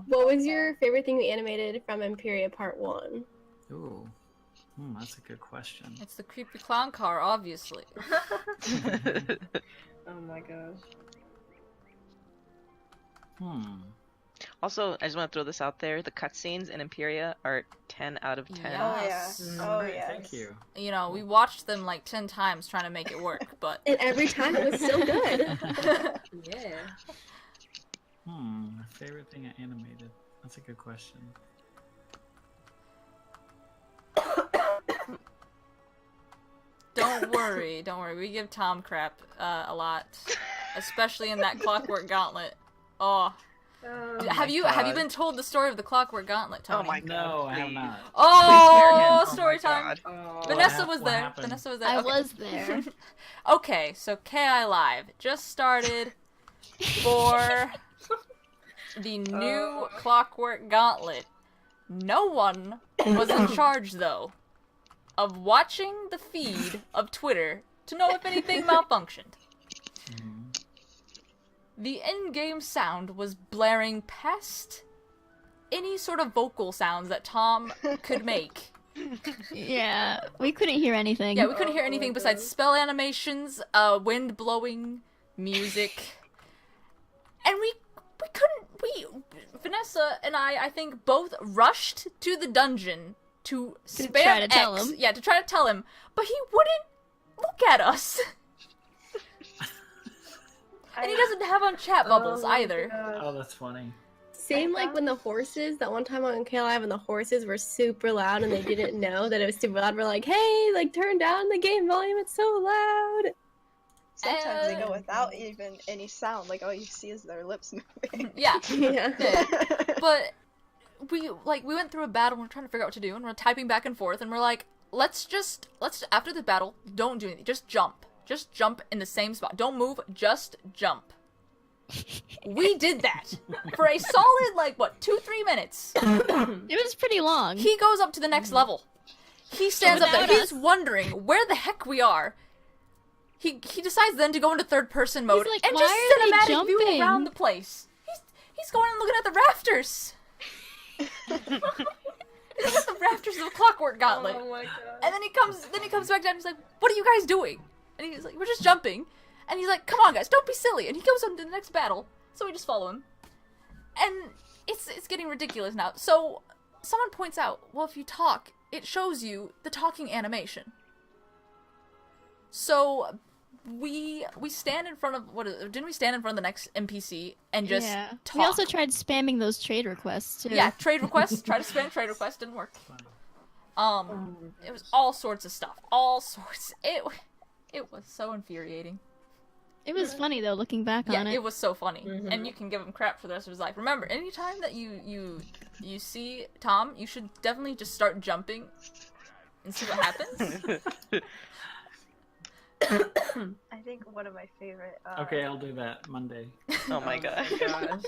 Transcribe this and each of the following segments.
What was your favorite thing we animated from Imperia Part 1? Ooh. That's a good question. It's the creepy clown car, obviously. Oh my gosh. Also, I just want to throw this out there. The cutscenes in Imperia are 10 out of 10. Yes. Oh Great, yeah. thank you. You know, we watched them like 10 times trying to make it work, but... And every time it was still good. Yeah. My favorite thing I animated. That's a good question. Don't worry. We give Tom crap a lot. Especially in that Clockwork Gauntlet. Oh. Have you been told the story of the Clockwork Gauntlet, Tony? Oh my god. No, I have not. Oh, Please spare him. story Oh time. Oh. Vanessa was What there. happened? Vanessa was there. I Okay. was there. Okay, so KI Live just started for the new Clockwork Gauntlet. No one was in charge, though, of watching the feed of Twitter to know if anything malfunctioned. The in-game sound was blaring past any sort of vocal sounds that Tom could make. Yeah, we couldn't hear anything. Yeah, we couldn't hear anything besides spell animations, wind blowing, music. And we Vanessa and I think both rushed to the dungeon to spam try to X. tell him. Yeah, to try to tell him, but he wouldn't look at us. And he doesn't have on chat bubbles either. Oh, that's funny. Same like when the horses, that one time on KLive when the horses were super loud and they didn't know that it was super loud. We're like, hey, like turn down the game volume, it's so loud. Sometimes they go without even any sound, like all you see is their lips moving. Yeah. Yeah. But we went through a battle and we're trying to figure out what to do, and we're typing back and forth, and we're like, let's after the battle, don't do anything, just jump. Just jump in the same spot. Don't move, just jump. We did that for a solid, 2-3 minutes. It was pretty long. He goes up to the next level. He stands up there. without He's wondering where the heck we are. He decides then to go into third-person mode like, and "Why just are they cinematic view jumping?" around the place. He's going and looking at the rafters. He's looking at the rafters of Clockwork Gauntlet. Oh my god. And then he comes back down and he's like, what are you guys doing? And he's like, we're just jumping. And he's like, come on guys, don't be silly. And he goes on to the next battle. So we just follow him. And it's getting ridiculous now. So someone points out, well, if you talk, it shows you the talking animation. So we stand in front of, didn't we stand in front of the next NPC and just talk? We also tried spamming those trade requests too. Yeah, trade requests. Try to spam trade requests, didn't work. It was all sorts of stuff. All sorts. It was so infuriating. It was funny though, looking back on it. Yeah, it was so funny. And you can give him crap for the rest of his life. Remember, anytime that you see Tom, you should definitely just start jumping and see what happens. I think one of my favorite. Okay, I'll do that Monday. Oh my god. Gosh.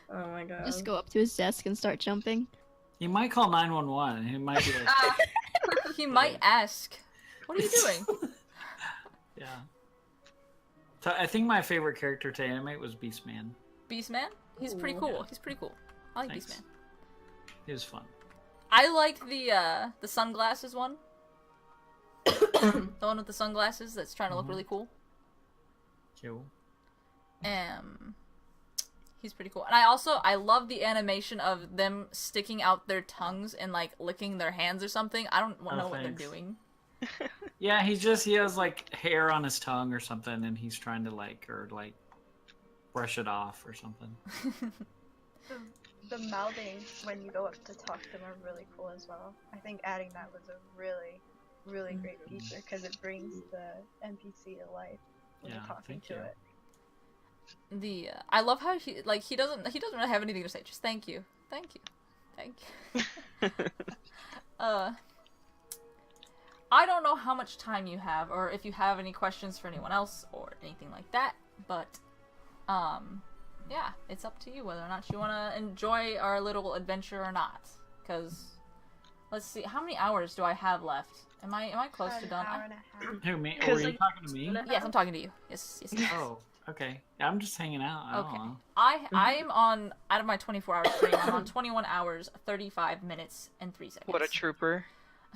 Oh my god. Just go up to his desk and start jumping. He might call 911. He might be like, He might ask, what are you doing? yeah. So I think my favorite character to animate was Beastman. Beastman? He's pretty cool. Yeah. He's pretty cool. I like Thanks. Beastman. He was fun. I like the sunglasses one. The one with the sunglasses that's trying to look really cool. Cool. He's pretty cool. And I love the animation of them sticking out their tongues and like licking their hands or something. I don't know what they're thanks. doing. Yeah, he has like hair on his tongue or something, and he's trying to brush it off or something. The mouthing when you go up to talk to them are really cool as well. I think adding that was a really, really great feature because it brings the NPC to life when you're talking thank to you. it. I love how he doesn't really have anything to say. Just thank you. I don't know how much time you have, or if you have any questions for anyone else, or anything like that, but, yeah, it's up to you whether or not you want to enjoy our little adventure or not, because, let's see, how many hours do I have left? Am I close to done? An hour and a half. Who, me? Were you talking to me? Yes, I'm talking to you. Yes. Oh. Okay. I'm just hanging out. I don't Okay. know. I'm on, out of my 24-hour stream, I'm on 21 hours, 35 minutes, and 3 seconds. What a trooper.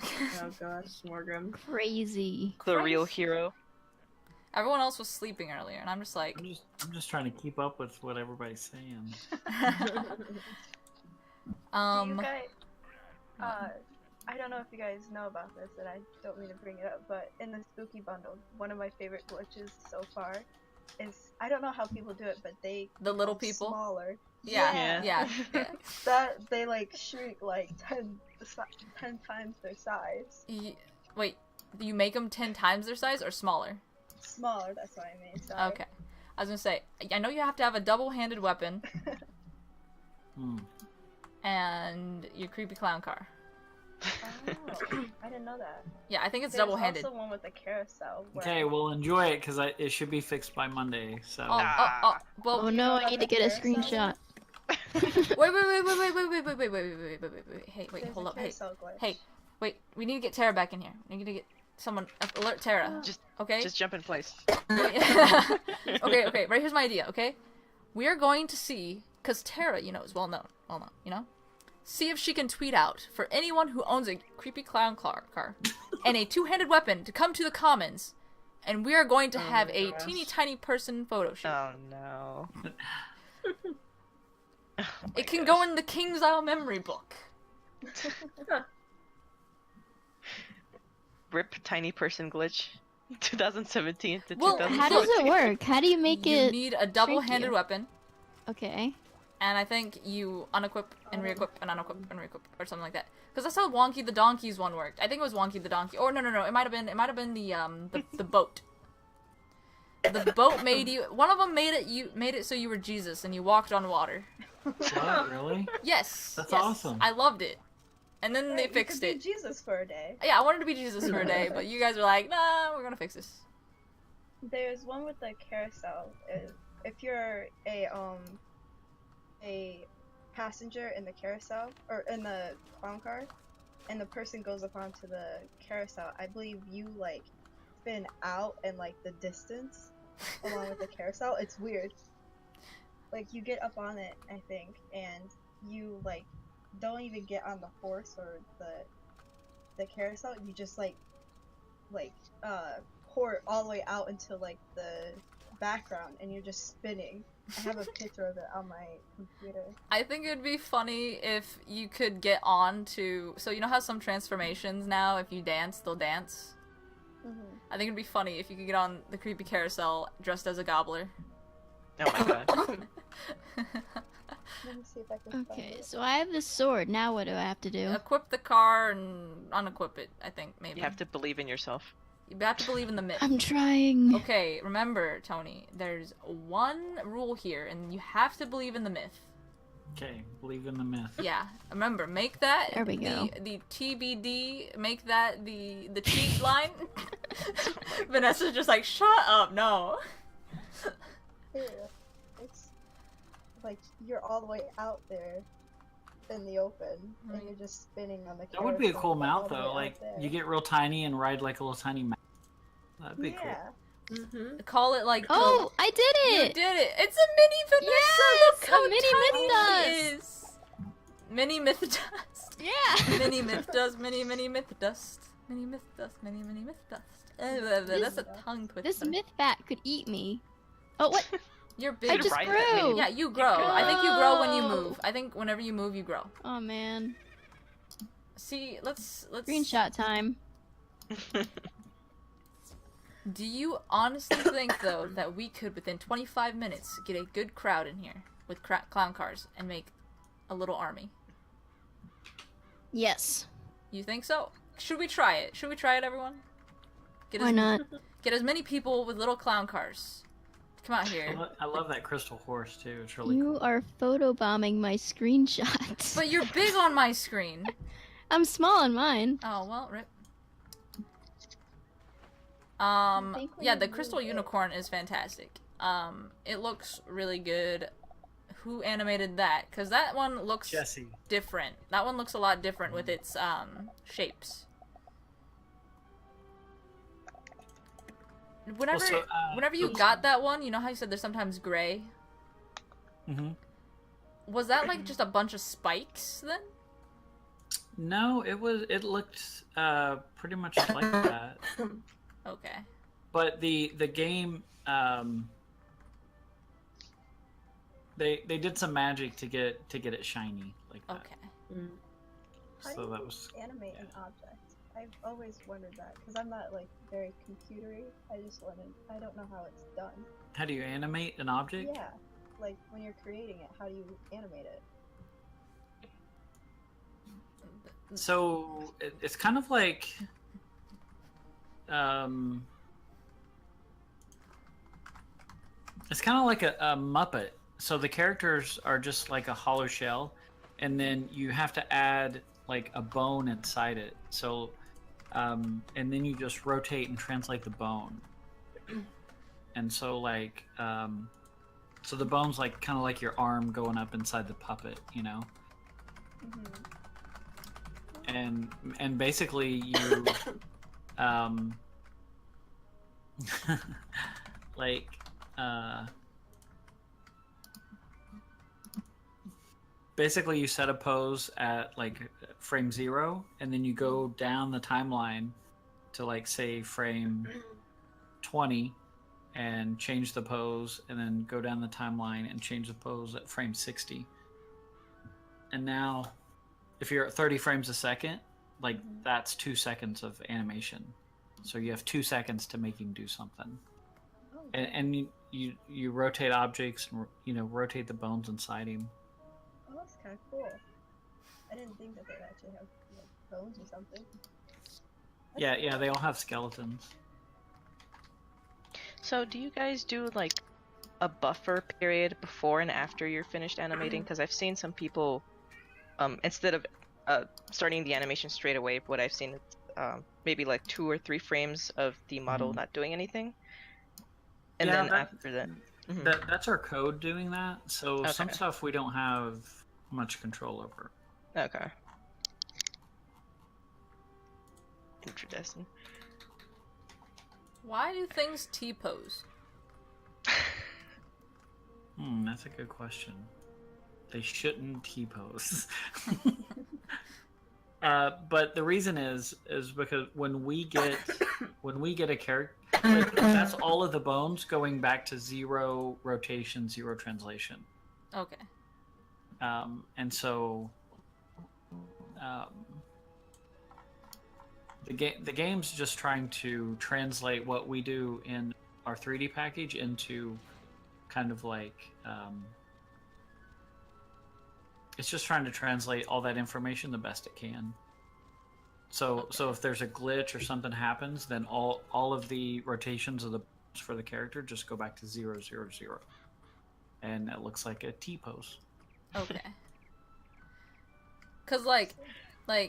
Oh gosh, Morgan. Crazy. The real Crazy. hero. Everyone else was sleeping earlier, and I'm just like, I'm just trying to keep up with what everybody's saying. Do you guys, I don't know if you guys know about this, and I don't mean to bring it up, but in the spooky bundle, one of my favorite glitches so far is, I don't know how people do it, but they the little become people. smaller. Yeah, Yeah. yeah. That they like shrink like 10 times their size. Wait, you make them 10 times their size or smaller? Smaller, that's what I mean. Sorry. Okay. I was gonna say, I know you have to have a double-handed weapon Hmm. and your creepy clown car. Oh, I didn't know that. Yeah, I think it's There's double-handed. also one with the carousel. Where Okay, well enjoy it because it should be fixed by Monday. So Well, Oh no, I need to get a screenshot. wait. Hey, wait, there's hold a up. Hey, carousel glitch. hey, wait. We need to get Tara back in here. We need to get someone. Alert Tara. Just- Okay. Just jump in place. okay. Right here's my idea. Okay, we are going to see, cause Tara, is well known. See if she can tweet out for anyone who owns a creepy clown car and a two-handed weapon to come to the commons, and we are going to have a gosh. teeny tiny person photo shoot. Oh no. It can go in the King's Isle memory book. RIP tiny person glitch. 2017 to Well, 2016. How does it work? How do you make You it? need a double-handed you. weapon, Okay. and I think you unequip and re-equip and unequip and re-equip or something like that. Because that's how Wonky the Donkey's one worked. I think it was Wonky the Donkey. Or no, it might have been the boat. The boat made you. One of them made it so you were Jesus and you walked on water. what, really? Yes. That's yes. awesome. I loved it. And then Right, they you fixed could it. be Jesus for a day. Yeah, I wanted to be Jesus for a day, but you guys were like, nah, we're gonna fix this. There's one with the carousel. If you're a passenger in the carousel or in the clown car, and the person goes up onto the carousel, I believe you like spin out and like the distance along with the carousel. It's weird. Like you get up on it, I think, and you like don't even get on the horse or the carousel. You just like pour it all the way out into like the background, and you're just spinning. I have a picture of it on my computer. I think it'd be funny if you could get on to. So you know how some transformations now, if you dance, they'll dance. I think it'd be funny if you could get on the creepy carousel dressed as a gobbler. Oh my god. Let me see if I can find Okay, it. so I have this sword. Now what do I have to do? Equip the car and unequip it. I think maybe You have to believe in yourself. You have to believe in the myth. I'm trying. Okay, remember, Tony, there's one rule here, and you have to believe in the myth. Okay, believe in the myth. Yeah, remember, make that There we go. the TBD, make that the cheat line. Vanessa's just like, shut up, no. Here, it's like you're all the way out there in the open, and you're just spinning on the. That would be a carousel cool all mount the way though. out Like there. you get real tiny and ride like a little tiny mount. That'd be cool. Yeah. Mm-hmm. Call it like Oh, I did you it! did it. It's a mini Vanessa. Yes, Look how a mini tiny myth it is. Mini myth dust. Yeah. Mini myth dust. Mini myth dust. Mini myth dust. Mini myth dust. That's a tongue twister. This myth bat could eat me. Oh, what? You're I big. just ride that grew. mini- Yeah, you grow. I think you grow when you grow. move. I think whenever you move, you grow. Oh man. See, let's. Screenshot time. Do you honestly think though that we could, within 25 minutes, get a good crowd in here with clown cars and make a little army? Yes. You think so? Should we try it? Should we try it, everyone? Get Why not? Get as many people with little clown cars. Come out here. I love that crystal horse too. It's really You cool. are photobombing my screenshots. But you're big on my screen. I'm small on mine. Oh, well, rip. think when Yeah, you the crystal move it- unicorn is fantastic. It looks really good. Who animated that? Because that one looks Jesse. different. That one looks a lot different with its, shapes. Whenever, Well, so, whenever you oops. got that one, you know how you said there's sometimes gray? Mm-hmm. Was that like just a bunch of spikes then? No, it looked pretty much like that. Okay. But the game they did some magic to get it shiny like that. Okay. How do So you that was animate an object? I've always wondered that because I'm not like very computery. I don't know how it's done. how do you animate an object? Yeah, like when you're creating it, how do you animate it? So it's kind of like it's kind of like a Muppet. So the characters are just like a hollow shell, and then you have to add like a bone inside it. So and then you just rotate and translate the bone. And so like so the bone's like kind of like your arm going up inside the puppet, you know. And basically you like basically you set a pose at like frame 0, and then you go down the timeline to like say frame 20 and change the pose, and then go down the timeline and change the pose at frame 60. And now if you're at 30 frames a second, like that's 2 seconds of animation. So you have 2 seconds to make him do something. Oh, And you rotate objects and, you know, rotate the bones inside him. oh, that's kind of cool. I didn't think that they'd actually have like, bones or something. That's Yeah, they all have skeletons. So do you guys do like a buffer period before and after you're finished animating? Because I've seen some people, instead of starting the animation straight away, what I've seen is maybe like 2 or 3 frames of the model not doing anything, and Yeah, then after that. That's our code doing that. So some Okay. stuff we don't have much control over. Okay. Interesting. Why do things T-pose? That's a good question. They shouldn't T-pose. But the reason is because when we get a character, like, that's all of the bones going back to 0 rotation, 0 translation. Okay. And so the game's just trying to translate what we do in our 3D package into kind of like it's just trying to translate all that information the best it can. So if there's a glitch or something happens, then all of the rotations of the bones for the character just go back to 0, 0, 0, and it looks like a T pose. Okay. Cause like I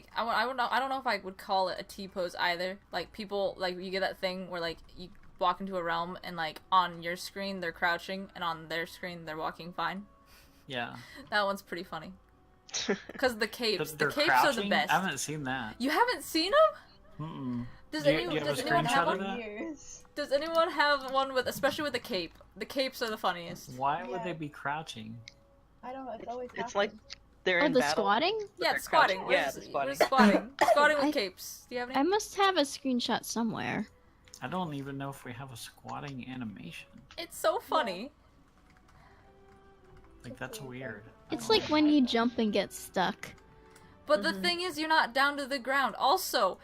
don't know if I would call it a T-pose either. Like people, like you get that thing where like you walk into a realm and like on your screen they're crouching and on their screen they're walking fine. Yeah. That one's pretty funny. Cause the capes, the They're capes crouching? are the best. I haven't seen that. You haven't seen them? Mm-mm. Does Do you anyone have a anyone have screenshot of one? that? Years. Does anyone have one with, especially with the cape? The capes are the funniest. Why would Yeah. they be crouching? I don't know. It's always It's like happened. they're Oh, in the battle. squatting? Yeah, They're it's squatting. crouching. Yeah, Where's- the squatting. where's squatting? Squatting with I- capes. Do you have any? I must have a screenshot somewhere. I don't even know if we have a squatting animation. It's so funny. Like, that's weird. It's like when you jump and get stuck. But the thing is, you're not down to the ground. Also,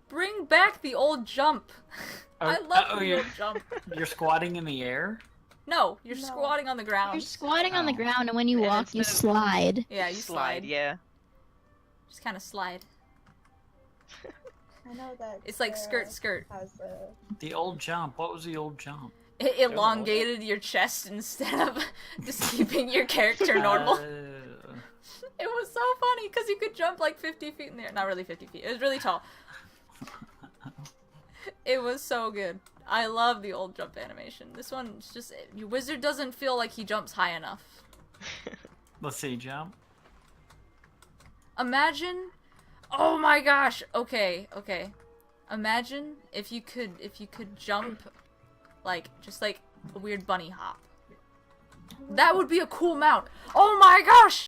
bring back the old jump. I love the yeah. old jump. You're squatting in the air? No, you're No. squatting on the ground. You're squatting on the Oh. ground, and when you And walk, you instead of- slide. Yeah, you slide. Yeah. Just kind of slide. I know that. It's like Sarah skirt. Has a The old jump. What was the old jump? It elongated your chest instead of just keeping your character normal. It was so funny because you could jump like 50 feet in the air. Not really 50 feet. It was really tall. It was so good. I love the old jump animation. This one's just... Your wizard doesn't feel like he jumps high enough. Let's see, jump. Imagine... Oh my gosh! Okay. Imagine if you could jump Like, just like a weird bunny hop. That would be a cool mount. Oh my gosh!